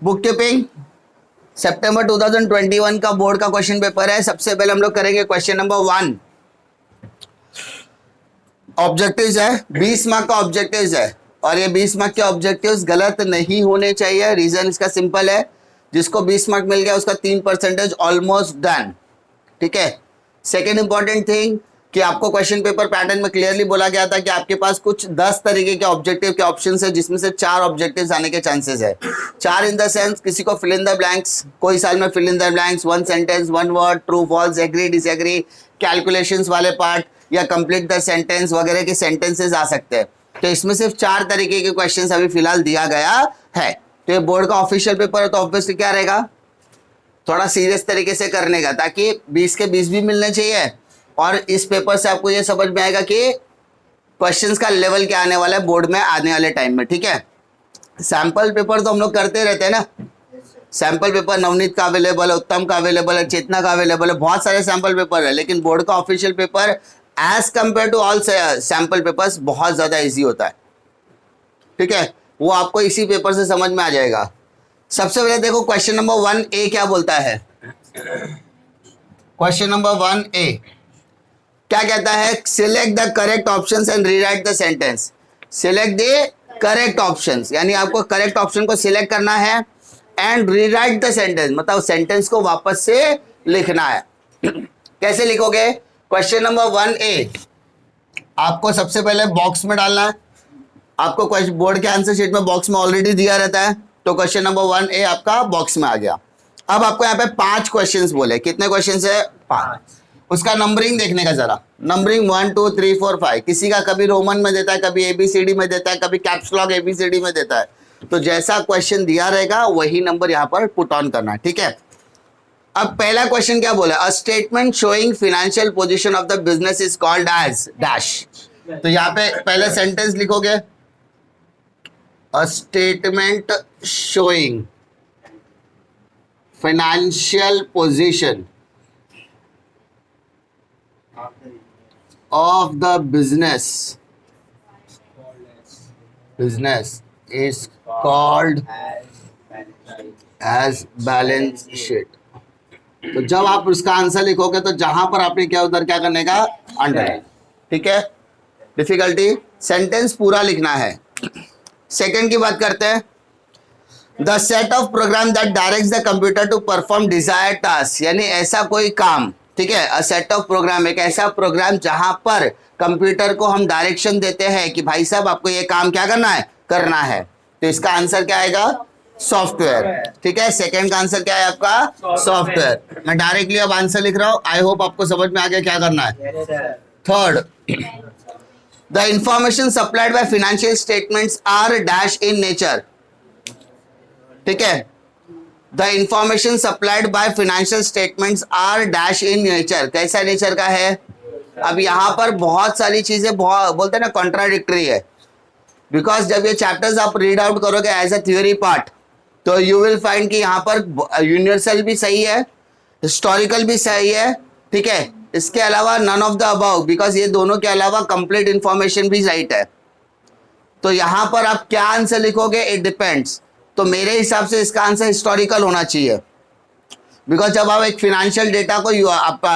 Book keeping सितंबर 2021 का board का question paper है। सबसे पहले हम लोग करेंगे क्वेश्चन नंबर 1। ऑब्जेक्टिव्स है, 20 मार्क का ऑब्जेक्टिव्स है और ये 20 मार्क के ऑब्जेक्टिव्स गलत नहीं होने चाहिए। रीजन इसका सिंपल है, जिसको 20 मार्क मिल गया उसका 3% ऑलमोस्ट डन। ठीक है। सेकेंड इंपॉर्टेंट थिंग कि आपको क्वेश्चन पेपर पैटर्न में क्लियरली बोला गया था कि आपके पास कुछ 10 तरीके के ऑब्जेक्टिव के ऑप्शंस है, जिसमें से 4 ऑब्जेक्टिव्स आने के चांसेस है। 4 इन द सेंस, किसी को फिल इन द ब्लैंक्स, कोई साल में fill in the blanks, 1 sentence 1 word, true false, agree disagree, calculations वाले पार्ट या कंप्लीट द सेंटेंस वगैरह के सेंटेंसेस आ सकते हैं। तो इसमें सिर्फ 4 तरीके के क्वेश्चंस अभी फिलहाल दिया गया है। तो ये बोर्ड का ऑफिशियल पेपर है, तो ऑब्वियसली क्या रहेगा, थोड़ा सीरियस तरीके से करने का, ताकि 20 के 20 भी मिलने चाहिए। और इस पेपर से आपको ये समझ में आएगा कि क्वेश्चंस का लेवल क्या आने वाला है बोर्ड में आने वाले टाइम में। ठीक है। सैंपल पेपर तो हम लोग करते रहते हैं ना, सैंपल पेपर नवनीत का अवेलेबल है, उत्तम का अवेलेबल है, चेतना का अवेलेबल है, बहुत सारे सैंपल पेपर है। लेकिन बोर्ड का official paper as compared to all sample papers बहुत ज्यादा इजी होता है। ठीक है, वो आपको इसी पेपर से समझ में आ जाएगा। सबसे पहले देखो क्वेश्चन नंबर 1A क्या बोलता है। क्वेश्चन नंबर 1A क्या कहता है, select the correct options and rewrite the sentence. Select the correct options, यानी आपको करेक्ट ऑप्शन को सिलेक्ट करना है एंड रीराइट द सेंटेंस, मतलब सेंटेंस को वापस से लिखना है। कैसे लिखोगे, क्वेश्चन नंबर 1A आपको सबसे पहले बॉक्स में डालना है। आपको क्वेश्चन बोर्ड के आंसर शीट में बॉक्स में ऑलरेडी दिया रहता है, तो क्वेश्चन नंबर 1A आपका बॉक्स में आ गया। अब आपको यहाँ पे 5 क्वेश्चंस बोले, कितने क्वेश्चंस है, 5। उसका नंबरिंग देखने का जरा, नंबरिंग 1 2 3 4 5। किसी का कभी रोमन में देता है, कभी ABCD में देता है, कभी कैप्स लॉक ABCD में देता है। तो जैसा क्वेश्चन दिया रहेगा वही नंबर यहाँ पर पुट ऑन करना है। ठीक है। अब पहला क्वेश्चन क्या बोला, a statement showing financial position of the business is called as dash. तो यहाँ पे पहले सेंटेंस लिखोगे, a statement showing financial position of the business is called as balance sheet। तो जब आप उसका आंसर लिखोगे तो जहां पर आपने क्या उधर क्या करने का, अंडरलाइन। ठीक है। डिफिकल्टी, सेंटेंस पूरा लिखना है। सेकंड की बात करते हैं, the set of program that directs the computer to perform desired task, यानी ऐसा कोई काम। ठीक है, अ सेट ऑफ प्रोग्राम, एक ऐसा प्रोग्राम जहां पर कंप्यूटर को हम डायरेक्शन देते हैं कि भाई साहब आपको ये काम क्या करना है। तो इसका आंसर क्या आएगा, सॉफ्टवेयर। ठीक है, सेकंड का आंसर क्या है आपका, सॉफ्टवेयर। मैं डायरेक्टली अब आंसर लिख रहा हूं, आई होप आपको समझ में आ गया क्या करना है। Third, the information supplied by financial statements are dash in nature. ठीक है, the information supplied by financial statements are dash in nature, कैसा नेचर का है। अब यहाँ पर बहुत सारी चीजें बोलते हैं ना कॉन्ट्राडिक्टरी है, बिकॉज जब ये चैप्टर्स आप रीड आउट करोगे एज अ थ्योरी पार्ट, तो यू विल फाइंड कि यहाँ पर यूनिवर्सल भी सही है, हिस्टोरिकल भी सही है। ठीक है, इसके अलावा none of the above, because ये दोनों के अलावा कंप्लीट इंफॉर्मेशन भी राइट है। तो यहाँ पर आप क्या आंसर लिखोगे, इट डिपेंड्स। तो मेरे हिसाब से इसका आंसर हिस्टोरिकल होना चाहिए, बिकॉज जब आप एक फिनेंशियल डेटा को आप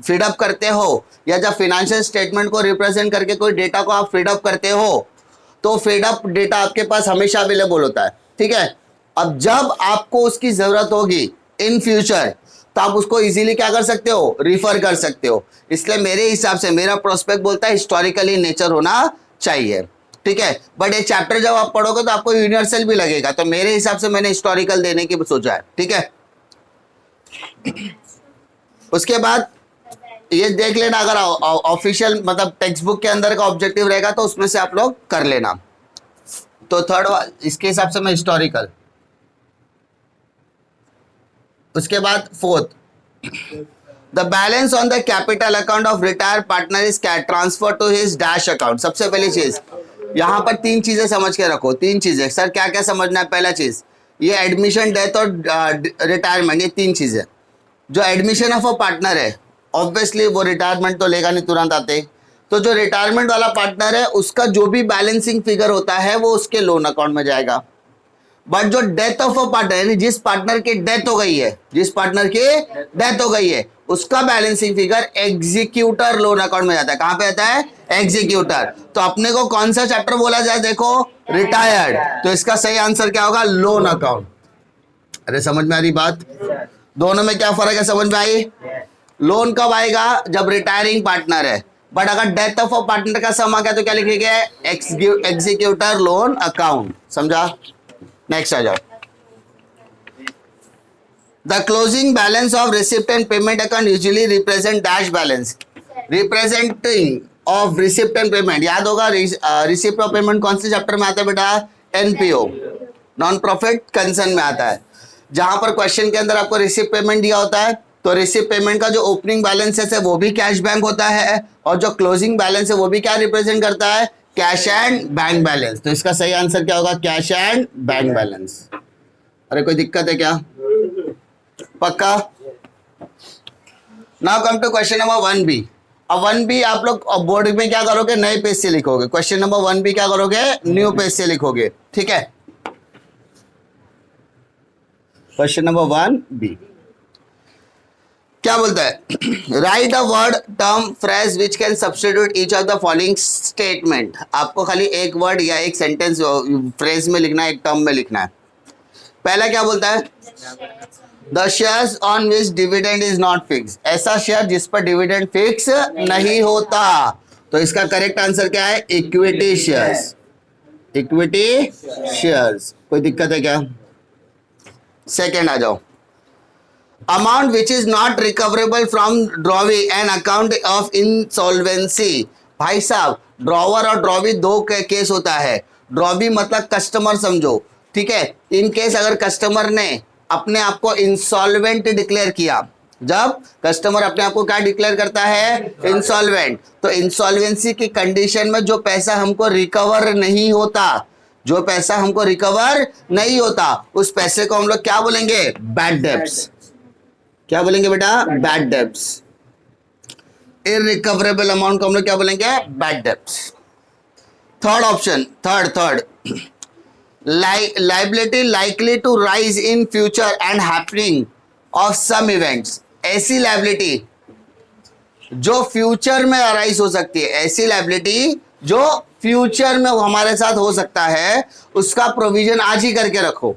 फीड अप करते हो, या जब फिनेंशियल स्टेटमेंट को रिप्रेजेंट करके कोई डेटा को आप फीड अप करते हो, तो फीड अप डेटा आपके पास हमेशा अवेलेबल होता है। ठीक है, अब जब आपको उसकी जरूरत होगी इन फ्यूचर, तो आप उसको इजीली क्या कर सकते हो, रिफर कर सकते हो। इसलिए मेरे हिसाब से मेरा प्रोस्पेक्ट बोलता है हिस्टोरिकली नेचर होना चाहिए। ठीक है, बट ये चैप्टर जब आप पढ़ोगे तो आपको यूनिवर्सल भी लगेगा, तो मेरे हिसाब से मैंने हिस्टोरिकल देने की सोचा है। ठीक है, उसके बाद ये देख लेना, अगर ऑफिशियल मतलब टेक्स्ट बुक के अंदर का ऑब्जेक्टिव रहेगा तो उसमें से आप लोग कर लेना। तो थर्ड, इसके हिसाब से मैं हिस्टोरिकल। उसके बाद fourth, the balance on the capital account of retired partner is transfer to his dash account. सबसे पहली चीज यहाँ पर 3 चीजें समझ के रखो, 3 चीजें। सर क्या क्या समझना है, पहला चीज ये एडमिशन, डेथ और रिटायरमेंट, ये 3 चीजें। जो एडमिशन ऑफ अ पार्टनर है, ऑब्वियसली वो रिटायरमेंट तो लेगा नहीं तुरंत आते, तो जो रिटायरमेंट वाला पार्टनर है उसका जो भी बैलेंसिंग फिगर होता है वो उसके लोन अकाउंट में जाएगा। बट जो डेथ ऑफ अ पार्टनर यानी जिस पार्टनर की डेथ हो गई है, जिस पार्टनर की डेथ हो गई है, उसका balancing figure executor loan account में जाता है। कहां पे आता है? एग्जीक्यूटर। तो अपने को कौन सा चैप्टर बोला जाए? देखो, रिटायर्ड। तो इसका सही आंसर क्या होगा? Loan account. अरे समझ में आ रही बात? दोनों में क्या फर्क है? समझ में आई? लोन कब आएगा? जब रिटायरिंग पार्टनर है। बट अगर डेथ ऑफ अ पार्टनर का सम आ गया तो क्या लिखेंगे? Executor loan account. समझा? नेक्स्ट आ जाओ। The closing balance of receipt and payment account usually represent dash balance. Representing of receipt and payment, याद होगा रिसिप्ट और पेमेंट कौन से चैप्टर में आता है बेटा? एनपीओ, नॉन प्रॉफिट कंसर्न में आता है। जहां पर क्वेश्चन के अंदर आपको रिसिप्ट पेमेंट दिया होता है, तो रिसिप्ट पेमेंट का जो ओपनिंग बैलेंस है वो भी कैश बैंक होता है, और जो क्लोजिंग बैलेंस है वो भी क्या रिप्रेजेंट करता है? Cash and bank balance. तो इसका सही आंसर क्या होगा? Cash and bank balance. अरे कोई दिक्कत है क्या? पक्का? Now come to question number 1B। अब 1B आप लोग बोर्ड में क्या करोगे? नए पेज से लिखोगे। क्वेश्चन नंबर 1B क्या करोगे? न्यू पेज से लिखोगे। ठीक है, क्वेश्चन नंबर 1B क्या बोलता है? Right a word, term, phrase which can substitute each of the following statement. आपको खाली एक वर्ड या एक सेंटेंस फ्रेज में लिखना है, एक टर्म में लिखना है। पहला क्या बोलता है? The shares on which dividend is not fix. ऐसा शेयर जिस पर डिविडेंड फिक्स नहीं होता। तो इसका करेक्ट आंसर क्या है? Equity shares. Equity shares. कोई दिक्कत है क्या? सेकेंड आ जाओ। Amount which is not recoverable from drawee and account of insolvency. भाई साहब, ड्रॉवर और ड्रॉवी दो केस होता है। ड्रॉवी मतलब कस्टमर समझो, ठीक है। इन केस अगर कस्टमर ने अपने आप को इंसॉल्वेंट डिक्लेयर किया, जब कस्टमर अपने आप को क्या डिक्लेयर करता है? इंसॉल्वेंट। तो इंसॉल्वेंसी की कंडीशन में जो पैसा हमको रिकवर नहीं होता, जो पैसा हमको रिकवर नहीं होता, उस पैसे को हम लोग क्या बोलेंगे? Bad debts. क्या बोलेंगे बेटा? Bad debts. इररिकवरेबल अमाउंट को हम लोग क्या बोलेंगे? Bad debts. Third option, third liability likely to rise in future and happening of some events। ऐसी लाइबिलिटी जो फ्यूचर में अराइज हो सकती है, ऐसी लाइबिलिटी जो फ्यूचर में हमारे साथ हो सकता है, उसका प्रोविजन आज ही करके रखो।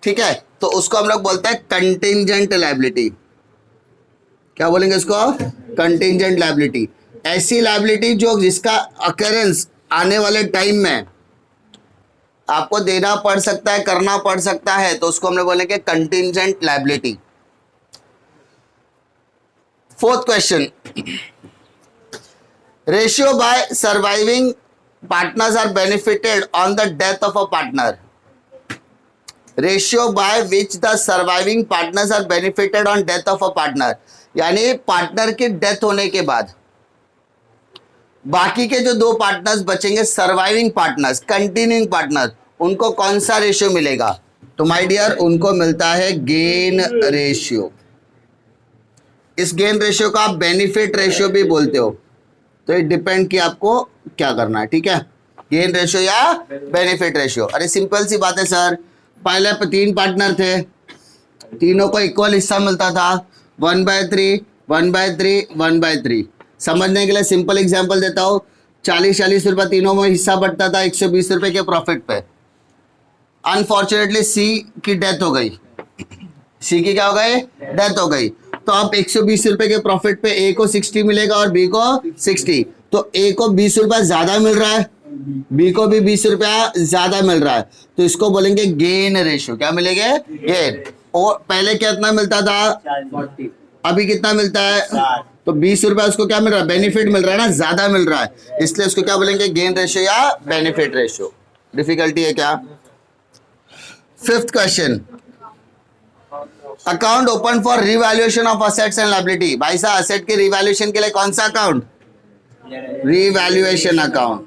ठीक है, तो उसको हम लोग बोलते हैं कंटिंजेंट लाइबिलिटी। क्या बोलेंगे इसको? Contingent liability. ऐसी लाइबिलिटी जो जिसका अकरेंस आने वाले टाइम में आपको देना पड़ सकता है, करना पड़ सकता है, तो उसको हम लोग बोलेंगे contingent liability. Fourth question, ratio by surviving partners are benefited on the death of a partner. Ratio by which the surviving partners are benefited on death of a partner, यानी पार्टनर की डेथ होने के बाद बाकी के जो दो partners बचेंगे, सर्वाइविंग पार्टनर्स, कंटिन्यूइंग पार्टनर, उनको कौन सा रेशियो मिलेगा? तो माय डियर, उनको मिलता है गेन रेशियो। इस गेन रेशियो का आप बेनिफिट रेशियो भी बोलते हो, तो ये डिपेंड कि आपको क्या करना है। ठीक है, गेन रेशियो या बेनिफिट रेशियो। अरे सिंपल सी बात है सर, पहले 3 पार्टनर थे, तीनों को इक्वल हिस्सा मिलता था, 1/3, 1/3, 1/3। समझने के लिए सिंपल एग्जांपल देता हूँ, 40-40 रुपये तीनों में हिस्सा बढ़ता था 120 रुपये के प्रॉफिट पे। अनफॉर्चुनेटली सी की डेथ हो गई, सी की क्या हो गई? डेथ हो गई। तो अब 120 रुपये के प्रॉफिट पे ए को 60 मिलेगा और बी को 60। तो ए को 20 रुपया ज्यादा मिल रहा है, बी को भी 20 रुपया ज्यादा मिल रहा है, तो इसको बोलेंगे गेन रेशियो। क्या मिलेंगे? गेन। और पहले कितना मिलता था, अभी कितना मिलता है? तो 20 रुपया उसको क्या मिल रहा है? बेनिफिट मिल रहा है ना, ज्यादा मिल रहा है, इसलिए उसको क्या बोलेंगे? गेन रेशियो या बेनिफिट रेशियो। डिफिकल्टी है क्या? Fifth question, account open for revaluation of assets and liability. भाई साहब, असेट के रिवैल्यूएशन के लिए कौन सा account? Revaluation account.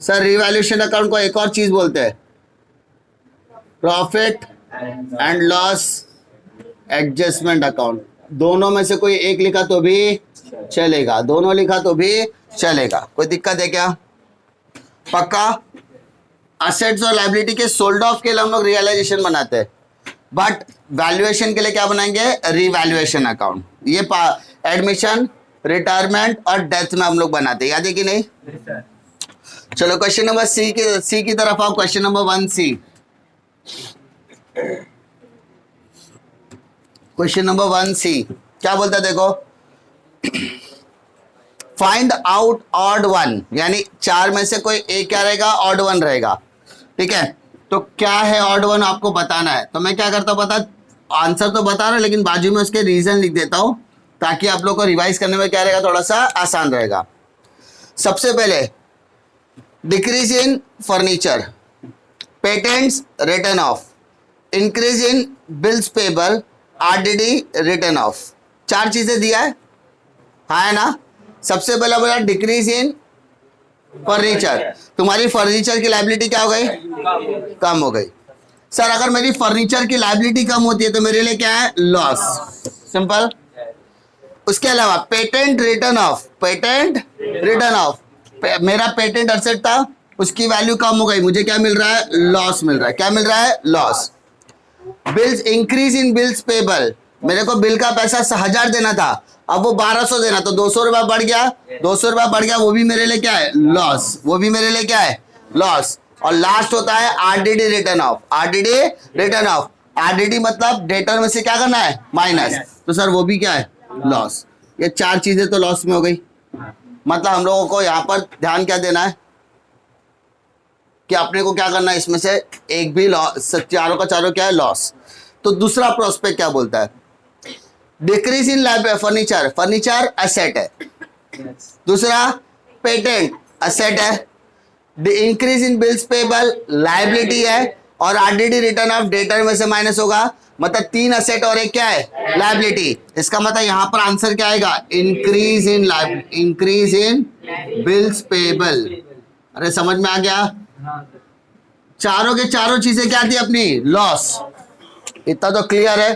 Sir revaluation account को एक और चीज बोलते हैं, profit and loss adjustment account. दोनों में से कोई एक लिखा तो भी चलेगा, दोनों लिखा तो भी चलेगा। कोई दिक्कत है क्या? पक्का? असेट्स और लाइबिलिटी के सोल्ड ऑफ के लिए हम लोग रियलाइजेशन बनाते हैं, बट वैल्यूएशन के लिए क्या बनाएंगे, रिवैल्यूएशन अकाउंट। ये एडमिशन, रिटायरमेंट और डेथ में हम लोग बनाते हैं, याद है कि नहीं? चलो क्वेश्चन नंबर सी की तरफ आओ। Question number 1C, question number 1C क्या बोलता है देखो, फाइंड आउट ऑड वन, यानी चार में से कोई एक क्या रहेगा, ऑड वन रहेगा। ठीक है, तो क्या है ऑड वन आपको बताना है। तो मैं क्या करता हूँ पता, आंसर तो बता रहा हूं लेकिन बाजू में उसके रीजन लिख देता हूं ताकि आप लोग को रिवाइज करने में क्या रहेगा, थोड़ा सा आसान रहेगा। सबसे पहले decrease in furniture, patents return of, increase in bills payable, RDD return of. चार चीजें दिया है, हाँ है ना। सबसे पहला बोला डिक्रीज इन फर्नीचर, तुम्हारी फर्नीचर की लायबिलिटी क्या हो गई, कम हो गई। सर अगर मेरी फर्नीचर की लायबिलिटी कम होती है तो मेरे लिए क्या है, लॉस, सिंपल। उसके अलावा patent return of, patent return of, मेरा पेटेंट एसेट था उसकी वैल्यू कम हो गई, मुझे क्या मिल रहा है, लॉस मिल रहा है। क्या मिल रहा है, loss. Bills, increase in bills payable, मेरे को बिल का पैसा 1000 देना था, अब वो 1200 देना, तो 200 रुपया बढ़ गया, 200 रुपया बढ़ गया, वो भी मेरे लिए क्या है, लॉस, वो भी मेरे लिए क्या है, लॉस। और लास्ट होता है RDD return of, RDD return of, RDD मतलब डेटर में से क्या करना है, माइनस, तो सर वो भी क्या है, लॉस। ये चार चीजें तो लॉस में हो गई। मतलब हम लोगों को यहाँ पर ध्यान क्या देना है कि अपने को क्या करना है, इसमें से एक भी लॉस, चारों का चारों क्या है, लॉस। तो दूसरा प्रोस्पेक्ट क्या बोलता है, decrease in furniture, furniture asset है। दूसरा पेटेंट असेट है, increase in bills payable liability है, और आरडीडी रिटर्न ऑफ डेटर में से माइनस होगा, मतलब 3 असेट और एक क्या है, लायबिलिटी। इसका मतलब यहां पर आंसर क्या आएगा, इंक्रीज इन बिल्स पेबल। अरे समझ में आ गया, चारों के चारों चीजें क्या थी अपनी, लॉस। इतना तो क्लियर है।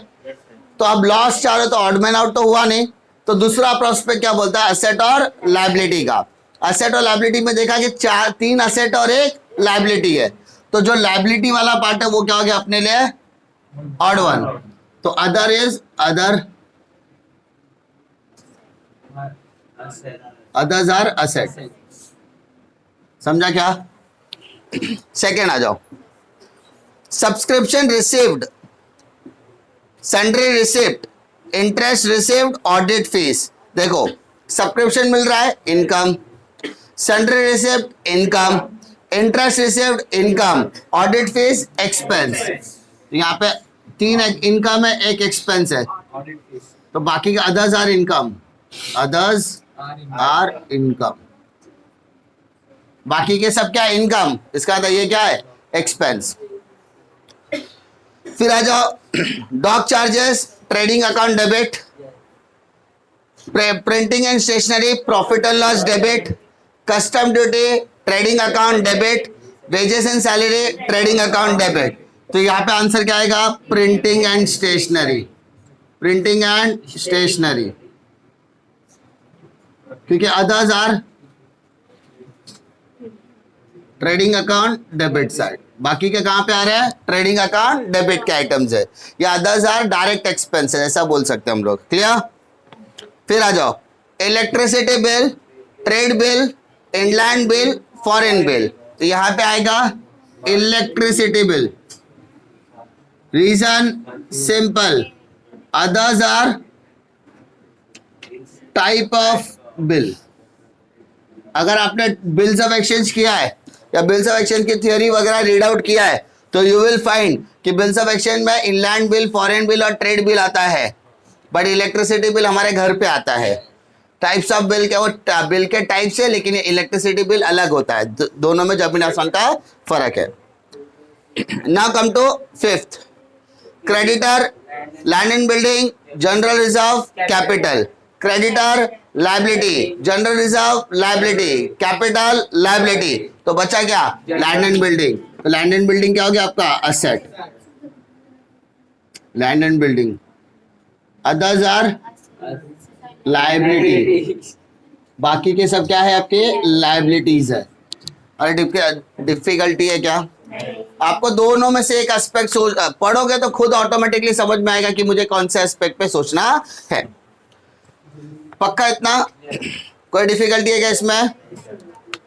तो अब लॉस चारों तो ऑड मैन आउट तो हुआ नहीं, तो दूसरा प्रोस्पेक्ट क्या बोलता है, असेट और लायबिलिटी का। असेट और लायबिलिटी में देखा कि 3 असेट और एक लायबिलिटी है, तो जो लायबिलिटी वाला पार्ट है वो क्या हो गया अपने लिए, ऑड वन। तो other is other, others are asset. समझा क्या? सेकेंड आ जाओ, subscription received, sundry receipt, interest received, audit fees. देखो सब्सक्रिप्शन मिल रहा है, income, sundry receipt income, interest received income, audit fees expense. यहाँ पे 3 इनकम है, एक एक्सपेंस है, तो बाकी का others are income, others are income, बाकी के सब क्या है, इनकम। इसका मतलब ये क्या है, एक्सपेंस। फिर आ जाओ, dock charges, trading account debit, printing and stationery profit and loss debit, custom duty trading account debit, wages and salary trading account debit. तो यहाँ पे आंसर क्या आएगा, printing and stationery, printing and stationery, क्योंकि others are trading account debit side, बाकी के कहां पे आ रहे हैं, ट्रेडिंग अकाउंट डेबिट के आइटम्स है, या अदर्स आर डायरेक्ट एक्सपेंस, ऐसा बोल सकते हैं हम लोग। क्लियर? फिर आ जाओ, electricity bill, trade bill, inland bill, foreign bill. तो यहां पे आएगा electricity bill, reason simple, others are type of bill. अगर आपने बिल्स ऑफ एक्सचेंज किया है या बिल्स ऑफ एक्सचेंज की थ्योरी वगैरह रीड आउट किया है तो यू विल फाइंड कि बिल्स ऑफ एक्सचेंज में इनलैंड बिल, फॉरेन बिल और ट्रेड बिल आता है, बट इलेक्ट्रिसिटी बिल हमारे घर पे आता है। टाइप्स ऑफ बिल क्या, वो बिल के टाइप से, लेकिन इलेक्ट्रिसिटी बिल अलग होता है, दोनों में जमीन आसमान का फर्क है। Now come to fifth, creditor, land and building, general reserve, capital. Creditor liability, general reserve liability, capital liability, तो बचा क्या, लैंड एंड बिल्डिंग। तो लैंड एंड बिल्डिंग क्या हो गया आपका, asset, land and building. Others are liability, बाकी के सब क्या है आपके, लायबिलिटीज है। अरे डिफिकल्टी है क्या? आपको दोनों में से एक एस्पेक्ट सोच पढ़ोगे तो खुद ऑटोमेटिकली समझ में आएगा कि मुझे कौन से एस्पेक्ट पे सोचना है। पक्का इतना? कोई डिफिकल्टी है क्या इसमें?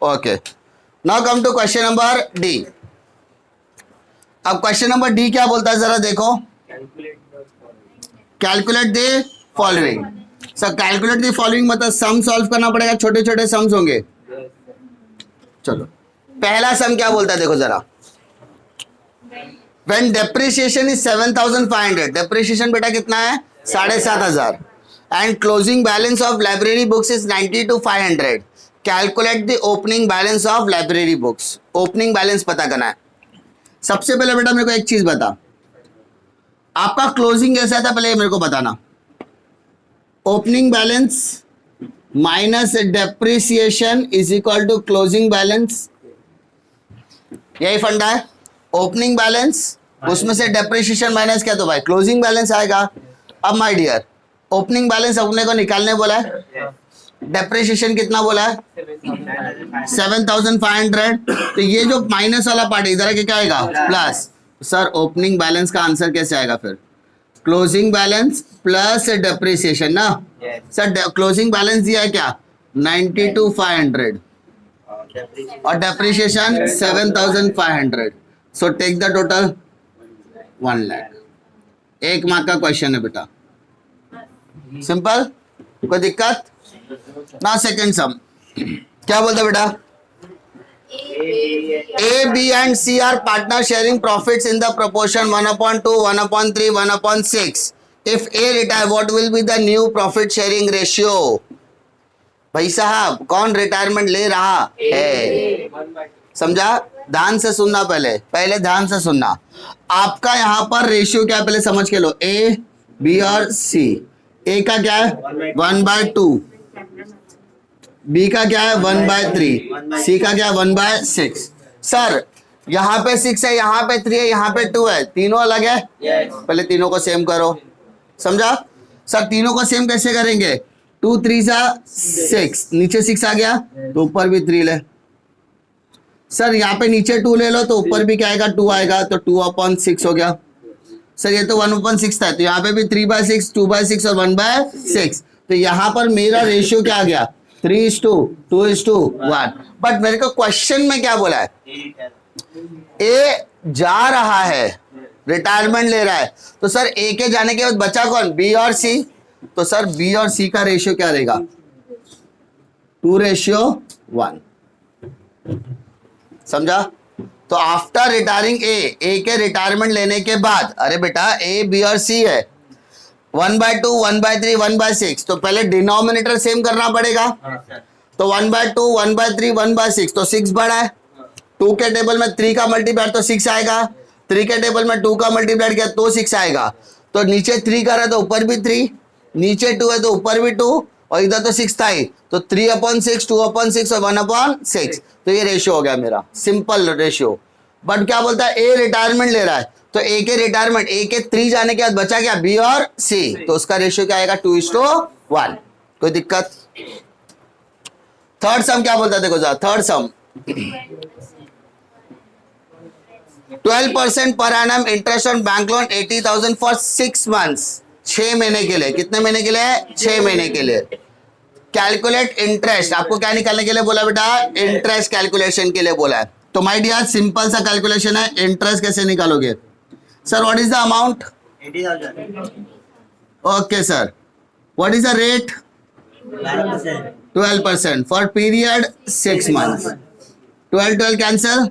Okay, now come to question number D. अब क्वेश्चन नंबर डी क्या बोलता है जरा देखो। Calculate the following. Sir calculate the following मतलब सम सॉल्व करना पड़ेगा, छोटे छोटे सम्स होंगे। चलो पहला सम क्या बोलता है देखो जरा। When depreciation is 7,500, depreciation बेटा कितना है? 7,500 and closing balance of library books is 92,500. Calculate the opening balance of library books. Opening balance पता करना है। सबसे पहले बेटा मेरे को एक चीज बता, आपका क्लोजिंग कैसा था पहले मेरे को बताना। Opening balance minus depreciation is equal to closing balance, यही फंडा है। ओपनिंग बैलेंस उसमें से डेप्रिसिएशन माइनस क्या तो भाई क्लोजिंग बैलेंस आएगा। अब माय डियर ओपनिंग बैलेंस अपने को निकालने बोला है, डेप्रिसिएशन कितना बोला है? 7,500। तो ये जो माइनस वाला पार्ट इधर के क्या आएगा? प्लस। सर ओपनिंग बैलेंस का आंसर कैसे आएगा फिर? क्लोजिंग बैलेंस प्लस डेप्रिसिएशन ना। सर क्लोजिंग बैलेंस दिया है क्या? 92,500 और depreciation 7,500। So take the total 1 lakh. 1 mark का क्वेश्चन है बेटा, सिंपल, कोई दिक्कत ना। सेकंड सम क्या बोलता है बेटा? A, B and C are partner sharing profits in the proportion 1/2, 1/3, 1/6. If A retire, what will be the new profit sharing ratio? भाई साहब कौन रिटायरमेंट ले रहा है? समझा? ध्यान से सुनना, पहले ध्यान से सुनना। आपका यहाँ पर रेशियो क्या है पहले समझ के लो। A, B और C। A का क्या है? 1/2। B का क्या है? 1/3। C का क्या है? 1/6। सर यहाँ पे 6 है, यहाँ पे 3 है, यहाँ पे 2 है, तीनों अलग है। पहले तीनों को सेम करो, समझा? सर तीनों को सेम कैसे करेंगे? 2 3 6, नीचे 6 आ गया तो ऊपर भी 3 ले। सर यहाँ पे नीचे 2 ले लो तो ऊपर भी क्या आएगा? 2 आएगा, तो 2/6 हो गया। सर ये तो 1/6 था, तो यहाँ पे भी 3/6, 2/6 और 1/6। तो यहाँ पर मेरा रेशियो क्या आ गया? 3:2:1। बट मेरे को क्वेश्चन में क्या बोला है? ए जा रहा है, रिटायरमेंट ले रहा है, तो सर ए के जाने के बाद बचा कौन? बी और सी। तो सर बी और सी का रेशियो क्या रहेगा? 2:1। समझा? तो आफ्टर रिटायरिंग ए के रिटायरमेंट लेने के बाद, अरे बेटा ए बी और सी है, 1/2, 1/3, 1/6, तो पहले डिनोमिनेटर सेम करना पड़ेगा। तो 1/2, 1/3, 1/6, तो 6 बड़ा है। 2 के टेबल में 3 का मल्टीप्लाई तो 6 आएगा, 3 के टेबल में 2 का मल्टीप्लाई किया तो 6 आएगा। तो नीचे 3 का रहा तो ऊपर भी 3, नीचे 2 है तो ऊपर भी 2, और इधर तो 6 था ही, तो 3/6, 2/6 और 1/6। तो ये रेशियो हो गया मेरा, सिंपल रेशियो। बट क्या बोलता है? ए रिटायरमेंट ले रहा है, तो ए के रिटायरमेंट, ए के 3 जाने के बाद बचा क्या? बी और सी, तो उसका रेशियो क्या आएगा? 2:1। कोई दिक्कत? थर्ड सम क्या बोलता है देखो जरा। Third some 12% per annum interest on bank loan 80,000 for 6 months. 6 महीने के लिए। कितने महीने के लिए? 6 महीने के लिए। कैलकुलेट इंटरेस्ट, आपको क्या निकालने के लिए बोला बेटा? इंटरेस्ट कैलकुलेशन के लिए बोला है। तो माय डियर सिंपल सा कैलकुलेशन है। इंटरेस्ट कैसे निकालोगे? Sir what is the amount? 80,000. Okay sir, what is the rate? 12% for period 6 months. 12 cancel,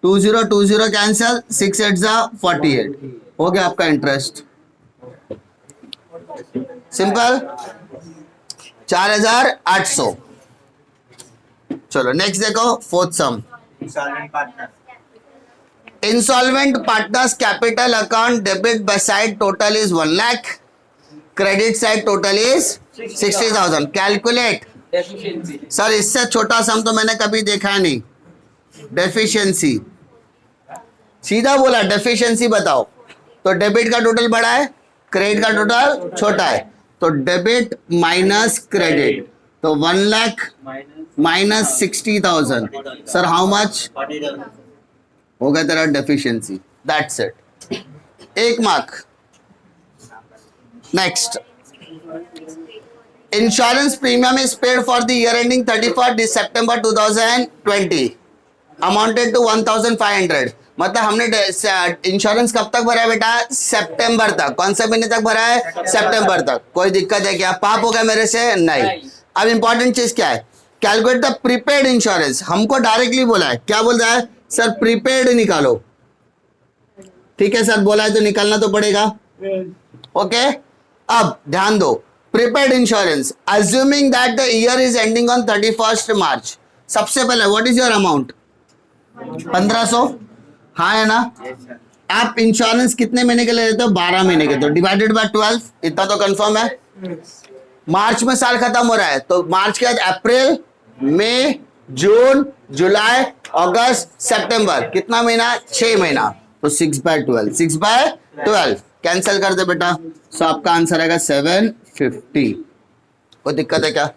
20 cancel, 6 8 48, हो गया आपका इंटरेस्ट। सिंपल, 4,800। चलो नेक्स्ट देखो, fourth some. Insolvent partner. Insolvent partners capital account debit by side total is 1 lakh, credit side total is 60,000. Calculate. Sir इससे छोटा सम तो मैंने कभी देखा नहीं। डेफिशिएंसी, सीधा बोला डेफिशिएंसी बताओ। तो डेबिट का टोटल बड़ा है, क्रेडिट का टोटल छोटा है, तो डेबिट माइनस क्रेडिट, तो 1 lakh minus 60,000. Sir how much 40,000. हो गया तेरा deficiency. That's it. 1 mark. Next. Insurance premium is paid for the year ending 31 September 2020 amounted to 1,500. मतलब हमने इंश्योरेंस कब तक भरा है बेटा? सितंबर तक. कौन से महीने तक भरा है? सितंबर तक. कोई दिक्कत है क्या? पाप हो गया मेरे से? नहीं. अब इंपॉर्टेंट चीज क्या है? Calculate the prepaid insurance. हमको डायरेक्टली बोला है. क्या बोल रहा है सर? प्रीपेड निकालो. ठीक है सर, बोला है तो निकालना तो पड़ेगा. ओके. अब ध्यान दो. Prepaid insurance assuming that the year is ending on 31 March. सबसे पहले व्हाट इज योर अमाउंट? 1500. हाँ है ना? Yes, sir. आप इंश्योरेंस कितने महीने के लिए लेते हो? 12 महीने के. तो डिवाइडेड बाय 12. इतना तो कंफर्म है. मार्च में साल खत्म हो रहा है तो मार्च के बाद अप्रैल, मई, जून, जुलाई, अगस्त, सितंबर. कितना महीना? 6 महीना. तो 6/12. 6/12 कैंसिल कर दे बेटा. सो आपका आंसर आएगा 750. कोई दिक्कत है क्या?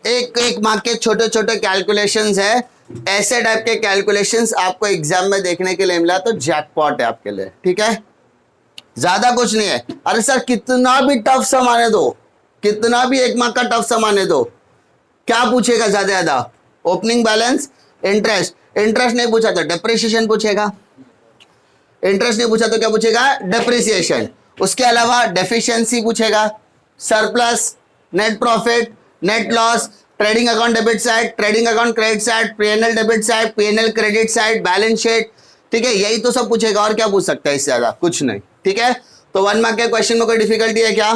एक एक मार्क के छोटे छोटे कैलकुलेशंस है. ऐसे टाइप के कैलकुलेशंस आपको एग्जाम में देखने के लिए मिला तो जैकपॉट है आपके लिए. ठीक है, ज्यादा कुछ नहीं है. अरे सर कितना भी टफ सम आने दो, कितना भी 1 मार्क का टफ सम आने दो, क्या पूछेगा ज्यादा ज्यादा? Opening balance, interest. इंटरेस्ट नहीं पूछा तो डेप्रिसिएशन पूछेगा. इंटरेस्ट नहीं पूछा तो क्या पूछेगा? डेप्रिसिएशन. उसके अलावा डेफिशिएंसी पूछेगा, surplus, net profit, net loss, trading account debit side, trading account credit side, PNL debit side, PNL credit side, balance sheet. ठीक है, यही तो सब पूछेगा. और क्या पूछ सकता है इससे ज्यादा? कुछ नहीं. ठीक है, तो 1 मार्क के क्वेश्चन में कोई डिफिकल्टी है क्या?